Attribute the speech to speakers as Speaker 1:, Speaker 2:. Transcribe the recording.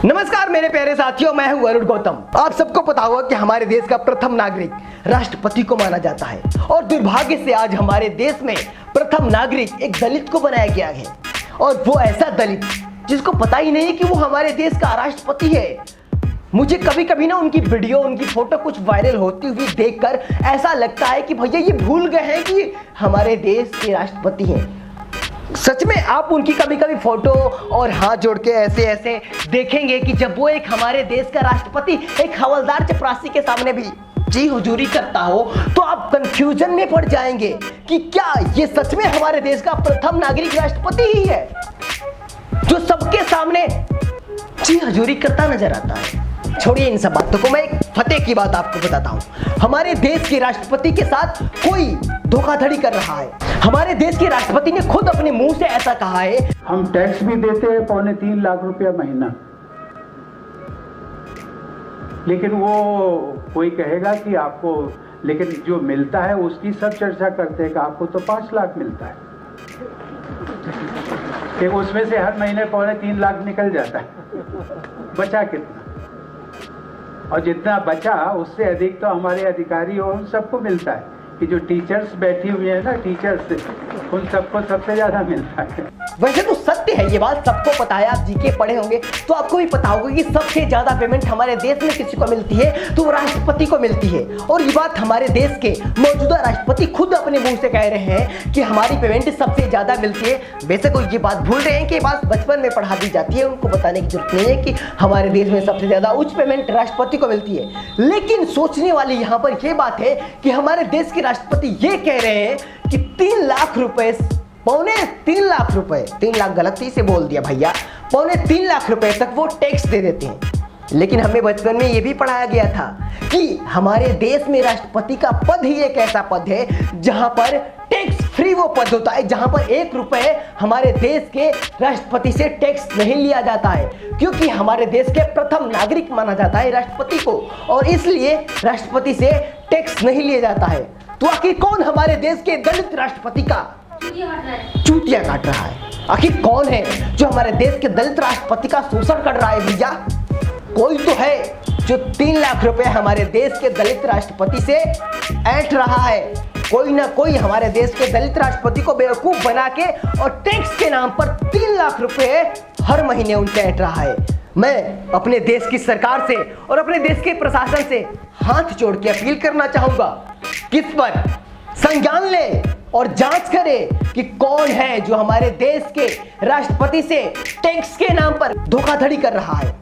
Speaker 1: नमस्कार मेरे प्यारे साथियों, मैं हूं वरुण गौतम। आप सबको पता होगा कि हमारे देश का प्रथम नागरिक राष्ट्रपति को माना जाता है और दुर्भाग्य से आज हमारे देश में प्रथम नागरिक एक दलित को बनाया गया है। और वो ऐसा दलित जिसको पता ही नहीं कि वो हमारे देश का राष्ट्रपति है। मुझे कभी कभी ना उनकी वीडियो, उनकी फोटो कुछ वायरल होती हुई देखकर ऐसा लगता है कि भैया ये भूल गए हैं कि हमारे देश के राष्ट्रपति हैं। सच में आप उनकी कभी कभी फोटो और हाथ जोड़ के ऐसे ऐसे देखेंगे कि जब वो एक हमारे देश का राष्ट्रपति एक हवलदार चपरासी के सामने भी जी हुजूरी करता हो तो आप कंफ्यूजन में पड़ जाएंगे कि क्या ये सच में हमारे देश का प्रथम नागरिक राष्ट्रपति ही है जो सबके सामने जी हुजूरी करता नजर आता है। छोड़िए इन सब बातों को, मैं एक फतेह की बात आपको बताता हूँ। हमारे देश के राष्ट्रपति के साथ कोई धोखाधड़ी कर रहा है। हमारे देश के राष्ट्रपति ने खुद अपने मुंह से ऐसा कहा है,
Speaker 2: हम टैक्स भी देते हैं 3.25 लाख रुपया महीना, लेकिन वो कोई कहेगा कि आपको, लेकिन जो मिलता है उसकी सब चर्चा करते हैं कि आपको तो 5 लाख मिलता है, कि उसमें से हर महीने 3.25 लाख निकल जाता है, बचा कितना? और जितना बचा उससे अधिक तो हमारे अधिकारी और उन सबको मिलता है कि जो टीचर्स बैठी हुई है ना, टीचर्स, उन सबको सबसे ज्यादा मिलता है।
Speaker 1: वैसे तो सत्य है, ये बात सबको पता है। आप जीके पढ़े होंगे तो आपको भी पता होगा कि सबसे ज्यादा पेमेंट हमारे देश में किसी को मिलती है तो वो राष्ट्रपति को मिलती है। और ये बात हमारे देश के मौजूदा राष्ट्रपति खुद अपने मुंह से कह रहे हैं कि हमारी पेमेंट सबसे ज्यादा मिलती है। वैसे कोई ये बात भूल रहे हैं कि ये बात बचपन में पढ़ा दी जाती है, उनको बताने की जरूरत नहीं है कि हमारे देश में सबसे ज्यादा उच्च पेमेंट राष्ट्रपति को मिलती है। लेकिन सोचने वाली यहाँ पर यह बात है कि हमारे देश के राष्ट्रपति ये कह रहे हैं कि 3 लाख रुपए, 3.25 लाख रुपए, 3 लाख गलती से बोल दिया भैया, 3.25 लाख रुपए तक वो टैक्स दे देते हैं। लेकिन हमें बचपन में ये भी पढ़ाया गया था कि हमारे देश में राष्ट्रपति का पद ही एक ऐसा पद है जहां पर टैक्स फ्री वो पद होता है, जहां पर 1 रुपए हमारे देश के राष्ट्रपति से टैक्स नहीं लिया जाता है, क्योंकि हमारे देश के प्रथम नागरिक माना जाता है राष्ट्रपति को, और इसलिए राष्ट्रपति से टैक्स नहीं लिया जाता है। तो आखिर कौन हमारे देश के दलित राष्ट्रपति का चूतिया काट रहा है? आखिर कौन है जो हमारे देश के दलित राष्ट्रपति का शोषण कर रहा है? भैया कोई तो है जो 3 लाख रुपए हमारे देश के दलित राष्ट्रपति से ऐंठ रहा है। कोई ना कोई हमारे देश के दलित राष्ट्रपति को बेवकूफ बना के और टैक्स के नाम पर 3 लाख रुपए हर महीने उनसे ऐंठ रहा है। मैं अपने देश की सरकार से और अपने देश के प्रशासन से हाथ जोड़ के अपील करना चाहूंगा कि इस पर संज्ञान ले और जांच करे कि कौन है जो हमारे देश के राष्ट्रपति से टैक्स के नाम पर धोखाधड़ी कर रहा है।